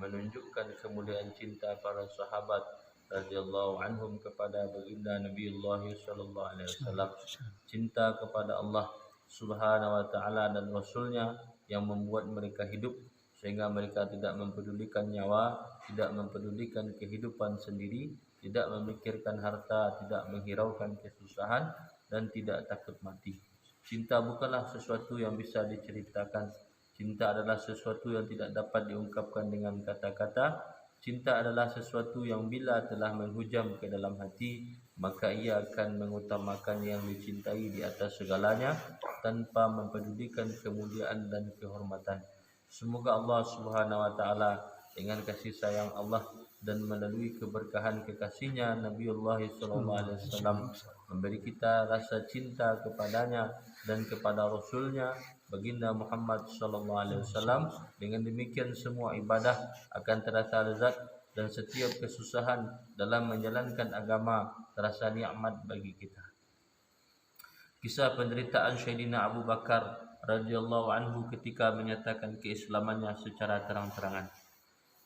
menunjukkan kemuliaan cinta para sahabat radhiyallahu anhum kepada baginda Nabiullah sallallahu alaihi wasallam, cinta kepada Allah Subhanahu wa taala dan rasulnya yang membuat mereka hidup sehingga mereka tidak mempedulikan nyawa, tidak mempedulikan kehidupan sendiri, tidak memikirkan harta, tidak menghiraukan kesusahan dan tidak takut mati. Cinta bukanlah sesuatu yang bisa diceritakan. Cinta adalah sesuatu yang tidak dapat diungkapkan dengan kata-kata. Cinta adalah sesuatu yang bila telah menghujam ke dalam hati, maka ia akan mengutamakan yang dicintai di atas segalanya tanpa mempedulikan kemuliaan dan kehormatan. Semoga Allah Subhanahu wa taala dengan kasih sayang Allah dan melalui keberkahan kekasihnya Nabiullah sallallahu alaihi wasallam memberi kita rasa cinta kepadanya dan kepada rasulnya baginda Muhammad sallallahu alaihi wasallam. Dengan demikian semua ibadah akan terasa lezat dan setiap kesusahan dalam menjalankan agama terasa nikmat bagi kita. Kisah penderitaan Sayyidina Abu Bakar radhiyallahu anhu ketika menyatakan keislamannya secara terang-terangan.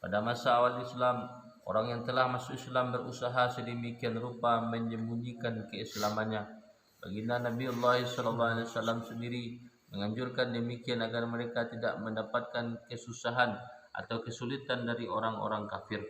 Pada masa awal Islam, orang yang telah masuk Islam berusaha sedemikian rupa menyembunyikan keislamannya. Baginda Nabiullah SAW sendiri menganjurkan demikian agar mereka tidak mendapatkan kesusahan atau kesulitan dari orang-orang kafir.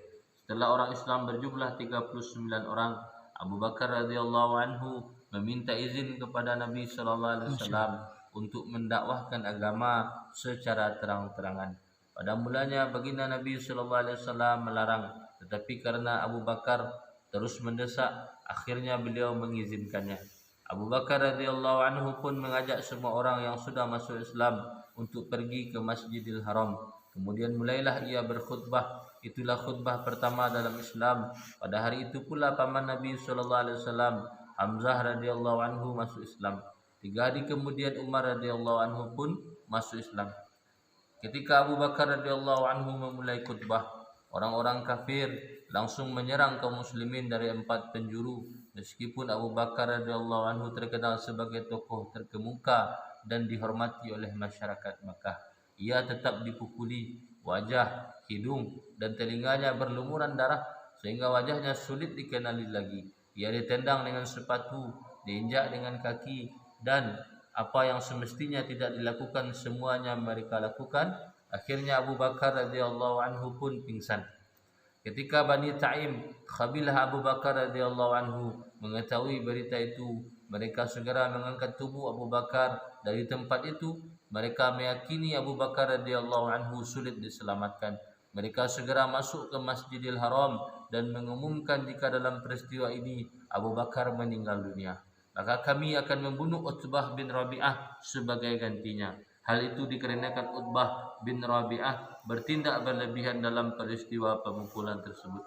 Setelah orang Islam berjumlah 39 orang, Abu Bakar radhiyallahu anhu meminta izin kepada Nabi SAW untuk mendakwahkan agama secara terang-terangan. Pada mulanya baginda Nabi SAW melarang, tetapi karena Abu Bakar terus mendesak, akhirnya beliau mengizinkannya. Abu Bakar radhiyallahu anhu pun mengajak semua orang yang sudah masuk Islam untuk pergi ke Masjidil Haram. Kemudian mulailah ia berkhutbah. Itulah khutbah pertama dalam Islam. Pada hari itu pula paman Nabi SAW, Hamzah radhiyallahu anhu masuk Islam. 3 hari kemudian Umar radhiyallahu anhu pun masuk Islam. Ketika Abu Bakar radhiyallahu anhu memulai khutbah, orang-orang kafir langsung menyerang kaum muslimin dari 4 penjuru. Meskipun Abu Bakar radhiyallahu anhu terkenal sebagai tokoh terkemuka dan dihormati oleh masyarakat Makkah, ia tetap dipukuli. Wajah, hidung dan telinganya berlumuran darah sehingga wajahnya sulit dikenali lagi. Ia ditendang dengan sepatu, diinjak dengan kaki, dan apa yang semestinya tidak dilakukan semuanya mereka lakukan. Akhirnya Abu Bakar radhiyallahu anhu pun pingsan. Ketika Bani Taim, kabilah Abu Bakar radhiyallahu anhu mengetahui berita itu, mereka segera mengangkat tubuh Abu Bakar dari tempat itu. Mereka meyakini Abu Bakar radhiyallahu anhu sulit diselamatkan. Mereka segera masuk ke Masjidil Haram dan mengumumkan jika dalam peristiwa ini Abu Bakar meninggal dunia, maka kami akan membunuh Utbah bin Rabi'ah sebagai gantinya. Hal itu dikarenakan Utbah bin Rabi'ah bertindak berlebihan dalam peristiwa pemukulan tersebut.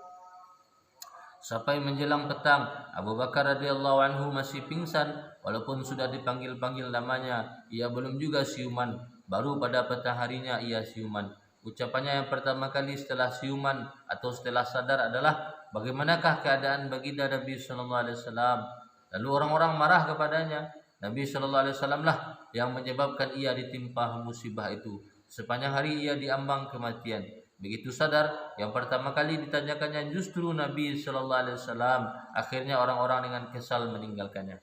Sampai menjelang petang, Abu Bakar radhiyallahu anhu masih pingsan walaupun sudah dipanggil-panggil namanya. Ia belum juga siuman. Baru pada petang harinya ia siuman. Ucapannya yang pertama kali setelah siuman atau setelah sadar adalah, "Bagaimanakah keadaan baginda Nabi sallallahu alaihi wasallam?" Lalu orang-orang marah kepadanya. Nabi sallallahu alaihi wasallam lah yang menyebabkan ia ditimpa musibah itu. Sepanjang hari ia diambang kematian. Begitu sadar, yang pertama kali ditanyakannya justru Nabi sallallahu alaihi wasallam. Akhirnya orang-orang dengan kesal meninggalkannya.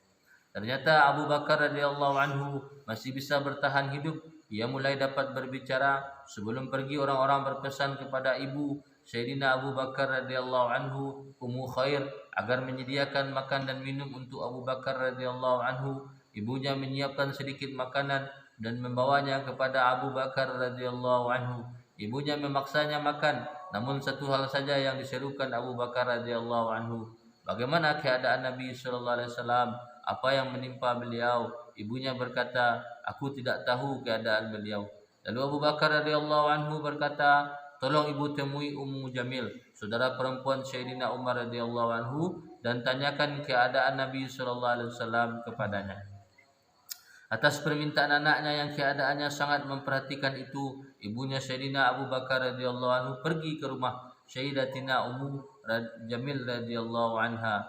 Ternyata Abu Bakar radhiyallahu anhu masih bisa bertahan hidup. Ia mulai dapat berbicara. Sebelum pergi, orang-orang berpesan kepada ibu Sayyidina Abu Bakar radhiyallahu anhu, Ummu Khair, agar menyediakan makan dan minum untuk Abu Bakar radhiyallahu anhu. Ibunya menyiapkan sedikit makanan dan membawanya kepada Abu Bakar radhiyallahu anhu. Ibunya memaksanya makan, namun satu hal saja yang diserukan Abu Bakar radhiyallahu anhu, "Bagaimana keadaan Nabi sallallahu alaihi wasallam? Apa yang menimpa beliau?" Ibunya berkata, "Aku tidak tahu keadaan beliau." Lalu Abu Bakar radhiyallahu anhu berkata, "Tolong ibu temui Ummu Jamil, saudara perempuan Sayyidina Umar radhiyallahu anhu, dan tanyakan keadaan Nabi sallallahu alaihi wasallam kepadanya." Atas permintaan anaknya yang keadaannya sangat memperhatikan itu, ibunya Sayyidina Abu Bakar radhiyallahu anhu pergi ke rumah Sayyidatina Ummu Jamil radhiyallahu anha.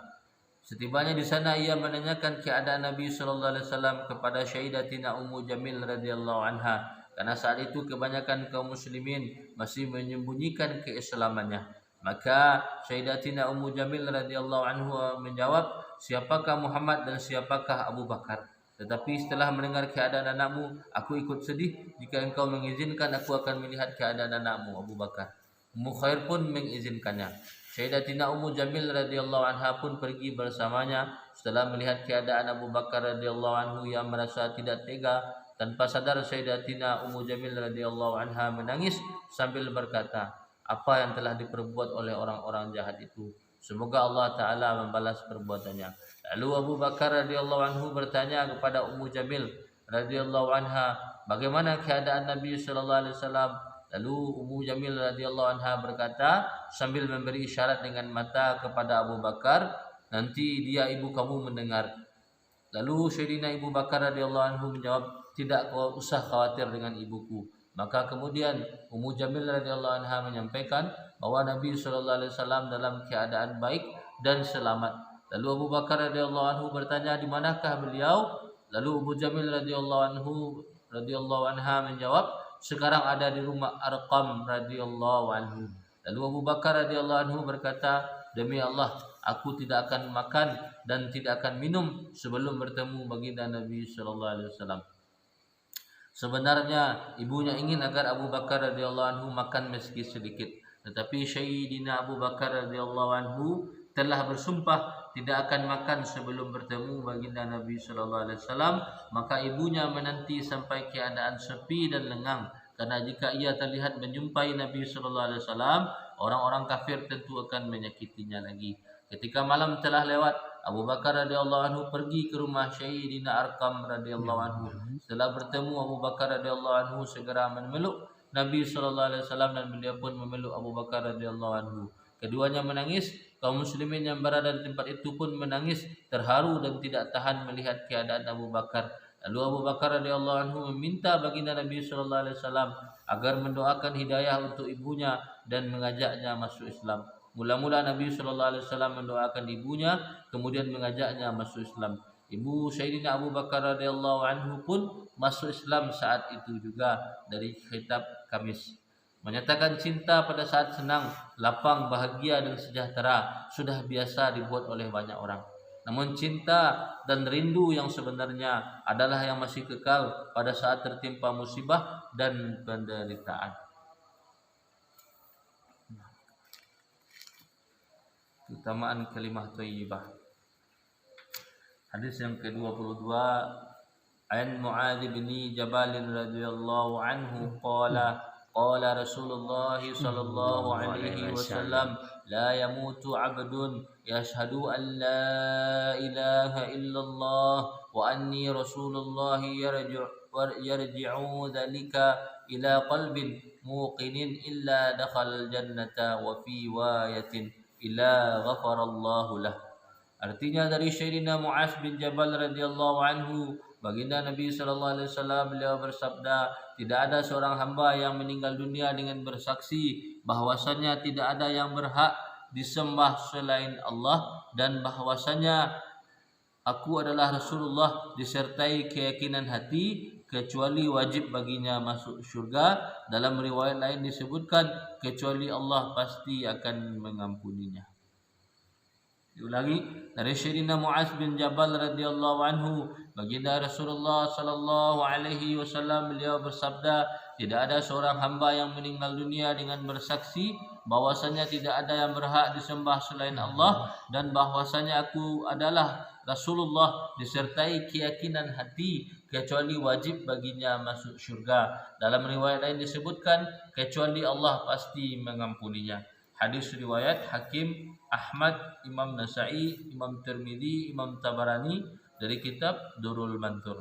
Setibanya di sana ia menanyakan keadaan Nabi sallallahu alaihi wasallam kepada Sayyidatina Ummu Jamil radhiyallahu anha. karena saat itu kebanyakan kaum muslimin masih menyembunyikan keislamannya. Maka Sayyidatina Ummu Jamil radhiyallahu anhu menjawab, siapakah Muhammad dan siapakah Abu Bakar? Tetapi setelah mendengar keadaan anakmu, aku ikut sedih. Jika engkau mengizinkan, aku akan melihat keadaan anakmu Abu Bakar. Ummu Khair pun mengizinkannya. Sayyidatina Ummu Jamil radhiyallahu anha pun pergi bersamanya. Setelah melihat keadaan Abu Bakar radhiyallahu anhu yang merasa tidak tega, tanpa sadar Sayyidatina Ummu Jamil radhiyallahu anha menangis sambil berkata, apa yang telah diperbuat oleh orang-orang jahat itu? Semoga Allah Ta'ala membalas perbuatannya. Lalu Abu Bakar radhiyallahu anhu bertanya kepada Ummu Jamil radhiyallahu anha, bagaimana keadaan Nabi sallallahu alaihi wasallam? Lalu Ummu Jamil radhiyallahu anha berkata sambil memberi isyarat dengan mata kepada Abu Bakar, nanti dia ibu kamu mendengar. Lalu Sayyidina Abu Bakar radhiyallahu anhu menjawab, tidak kau usah khawatir dengan ibuku. Maka kemudian Ummu Jamil radhiyallahu anha menyampaikan bahwa Nabi sallallahu alaihi wasallam dalam keadaan baik dan selamat. Lalu Abu Bakar radhiyallahu anhu bertanya, di manakah beliau? Lalu Ummu Jamil radhiyallahu anha menjawab, sekarang ada di rumah Arqam radhiyallahu anhu. Lalu Abu Bakar radhiyallahu anhu berkata, demi Allah, aku tidak akan makan dan tidak akan minum sebelum bertemu baginda Nabi sallallahu alaihi wasallam. Sebenarnya ibunya ingin agar Abu Bakar radhiyallahu anhu makan meski sedikit, tetapi Sayyidina Abu Bakar radhiyallahu anhu telah bersumpah tidak akan makan sebelum bertemu baginda Nabi sallallahu alaihi wasallam. Maka ibunya menanti sampai keadaan sepi dan lengang, karena jika ia terlihat menjumpai Nabi sallallahu alaihi wasallam, orang-orang kafir tentu akan menyakitinya lagi. Ketika malam telah lewat, Abu Bakar radhiyallahu anhu pergi ke rumah Sayyidina Arqam radhiyallahu anhu. Setelah bertemu, Abu Bakar radhiyallahu anhu segera memeluk Nabi sallallahu alaihi wasallam dan beliau pun memeluk Abu Bakar radhiyallahu anhu. Keduanya menangis. Kaum muslimin yang berada di tempat itu pun menangis, terharu dan tidak tahan melihat keadaan Abu Bakar. Lalu Abu Bakar radhiyallahu anhu meminta baginda Nabi sallallahu alaihi wasallam agar mendoakan hidayah untuk ibunya dan mengajaknya masuk Islam. Mula-mula Nabi sallallahu alaihi wasallam mendoakan ibunya, kemudian mengajaknya masuk Islam. Ibu Sayyidina Abu Bakar radhiyallahu anhu pun masuk Islam saat itu juga dari kitab Kamis. Menyatakan cinta pada saat senang, lapang, bahagia dan sejahtera sudah biasa dibuat oleh banyak orang. Namun cinta dan rindu yang sebenarnya adalah yang masih kekal pada saat tertimpa musibah dan penderitaan. Keutamaan kalimah thayyibah. Hadis yang ke-22, an Muadz bin Jabal radhiyallahu anhu qala qala Rasulullah sallallahu alaihi wasallam, la yamutu 'abdun yashhadu an la ilaha illallah wa anni Rasulullah yarji'u dhalika ila qalbin muqinin illa dakhala al-jannata wa fi riwayatin illa ghafarallahu lah. Artinya dari Sayyidina Mu'adz bin Jabal radhiyallahu anhu, baginda Nabi sallallahu alaihi wasallam beliau bersabda, tidak ada seorang hamba yang meninggal dunia dengan bersaksi bahwasanya tidak ada yang berhak disembah selain Allah dan bahwasanya aku adalah Rasulullah disertai keyakinan hati, kecuali wajib baginya masuk syurga. Dalam riwayat lain disebutkan kecuali Allah pasti akan mengampuninya. Diulangi dari Sayyidina Mu'adz bin Jabal radhiyallahu anhu, baginda Rasulullah sallallahu alaihi wasallam beliau bersabda, tidak ada seorang hamba yang meninggal dunia dengan bersaksi bahwasanya tidak ada yang berhak disembah selain Allah dan bahwasanya aku adalah Rasulullah disertai keyakinan hati, kecuali wajib baginya masuk syurga. Dalam riwayat lain disebutkan kecuali Allah pasti mengampuninya. Hadis riwayat Hakim, Ahmad, Imam Nasa'i, Imam Tirmidzi, Imam Tabarani dari kitab Durrul Manthur.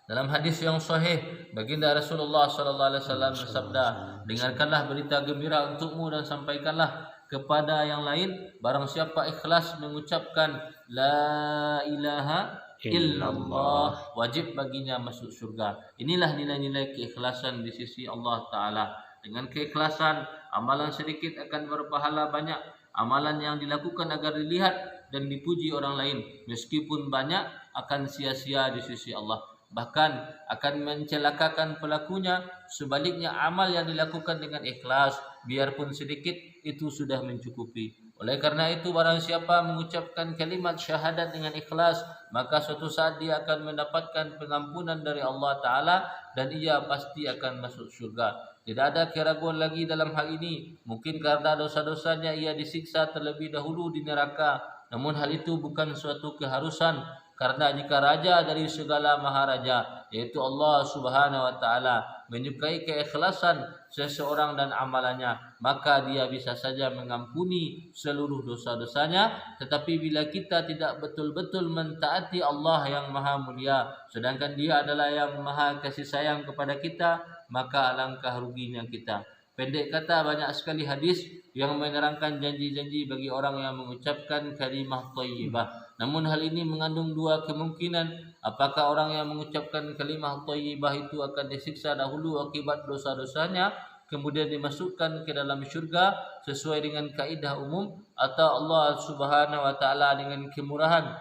Dalam hadis yang sahih, baginda Rasulullah sallallahu alaihi wasallam bersabda, dengarkanlah berita gembira untukmu dan sampaikanlah kepada yang lain, barang siapa ikhlas mengucapkan la ilaha illallah, wajib baginya masuk surga. Inilah nilai-nilai keikhlasan di sisi Allah Ta'ala. Dengan keikhlasan, amalan sedikit akan berpahala banyak. Amalan yang dilakukan agar dilihat dan dipuji orang lain, meskipun banyak, akan sia-sia di sisi Allah. bahkan akan mencelakakan pelakunya. Sebaliknya amal yang dilakukan dengan ikhlas biarpun sedikit itu sudah mencukupi. Oleh karena itu barang siapa mengucapkan kalimat syahadat dengan ikhlas, maka suatu saat dia akan mendapatkan pengampunan dari Allah Ta'ala dan ia pasti akan masuk surga. Tidak ada keraguan lagi dalam hal ini. Mungkin karena dosa-dosanya ia disiksa terlebih dahulu di neraka. Namun hal itu bukan suatu keharusan. Karena jika raja dari segala maharaja, yaitu Allah Subhanahu wa Ta'ala, menyukai keikhlasan seseorang dan amalannya, maka dia bisa saja mengampuni seluruh dosa-dosanya. Tetapi bila kita tidak betul-betul mentaati Allah yang maha mulia, sedangkan dia adalah yang maha kasih sayang kepada kita, maka alangkah ruginya kita. Pendek kata, banyak sekali hadis yang menerangkan janji-janji bagi orang yang mengucapkan kalimah thayyibah. Namun hal ini mengandung dua kemungkinan. Apakah orang yang mengucapkan kalimah thayyibah itu akan disiksa dahulu akibat dosa-dosanya, kemudian dimasukkan ke dalam syurga sesuai dengan kaidah umum, atau Allah Subhanahu wa Ta'ala dengan kemurahan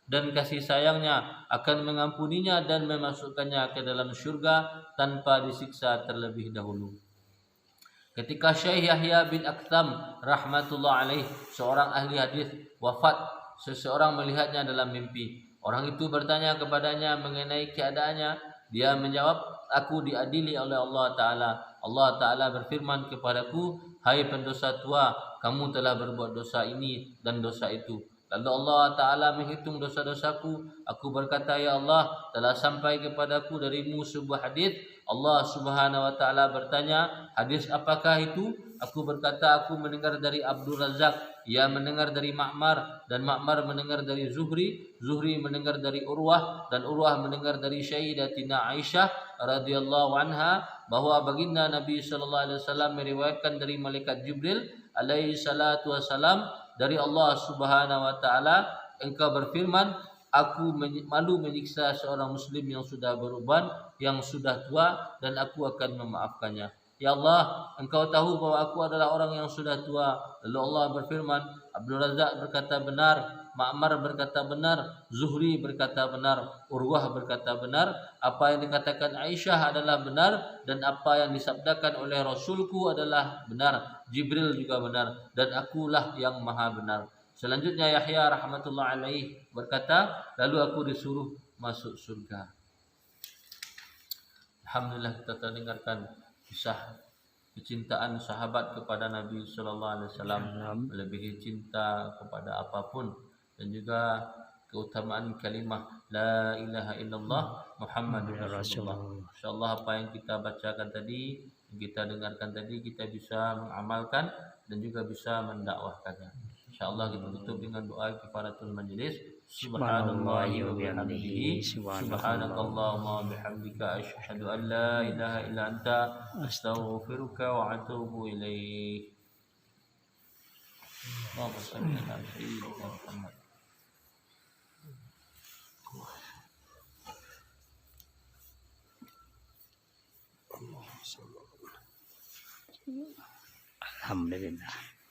dan kasih sayangnya akan mengampuninya dan memasukkannya ke dalam syurga tanpa disiksa terlebih dahulu. Ketika Syekh Yahya bin Aktham rahmatullah alaih, seorang ahli hadis, wafat, seseorang melihatnya dalam mimpi. Orang itu bertanya kepadanya mengenai keadaannya. Dia menjawab, aku diadili oleh Allah Ta'ala. Allah Ta'ala berfirman kepadaku, hai pendosa tua, kamu telah berbuat dosa ini dan dosa itu. Lalu Allah Ta'ala menghitung dosa-dosaku. Aku berkata, ya Allah, telah sampai kepadaku darimu sebuah hadis. Allah Subhanahu wa Ta'ala bertanya, hadis apakah itu? Aku berkata, aku mendengar dari Abdul Razak, ia mendengar dari Ma'mar, dan Ma'mar mendengar dari Zuhri, Zuhri mendengar dari Urwah, dan Urwah mendengar dari Sayyidatina Aisyah radhiyallahu anha, bahwa baginda Nabi sallallahu alaihi wasallam meriwayatkan dari malaikat Jibril alaihi salatu wasalam dari Allah Subhanahu wa Ta'ala, engkau berfirman, aku malu menyiksa seorang muslim yang sudah beruban, yang sudah tua, dan aku akan memaafkannya. Ya Allah, engkau tahu bahwa aku adalah orang yang sudah tua. Lalu Allah berfirman, Abdul Razak berkata benar, Ma'mar berkata benar, Zuhri berkata benar, Urwah berkata benar, apa yang dikatakan Aisyah adalah benar, dan apa yang disabdakan oleh Rasulku adalah benar, Jibril juga benar, dan akulah yang maha benar. Selanjutnya Yahya rahmatullah alaih berkata, lalu aku disuruh masuk surga. Alhamdulillah, kita telah dengarkan kisah kecintaan sahabat kepada Nabi sallallahu alaihi wasallam, melebihi cinta kepada apapun, dan juga keutamaan kalimah la ilaha illallah Muhammadur Rasulullah. Insyaallah apa yang kita bacakan tadi, kita dengarkan tadi, kita bisa mengamalkan dan juga bisa mendakwahkannya. InsyaAllah kita tutup dengan doa kifaratul majlis. Subhanallahi wa bihamdihi, subhanakallahumma wa bihamdika, asyhadu an la ilaha illa anta, astaghfiruka wa atubu ilaik. Allahumma shalli ala sayyidina Muhammad. Alhamdulillah.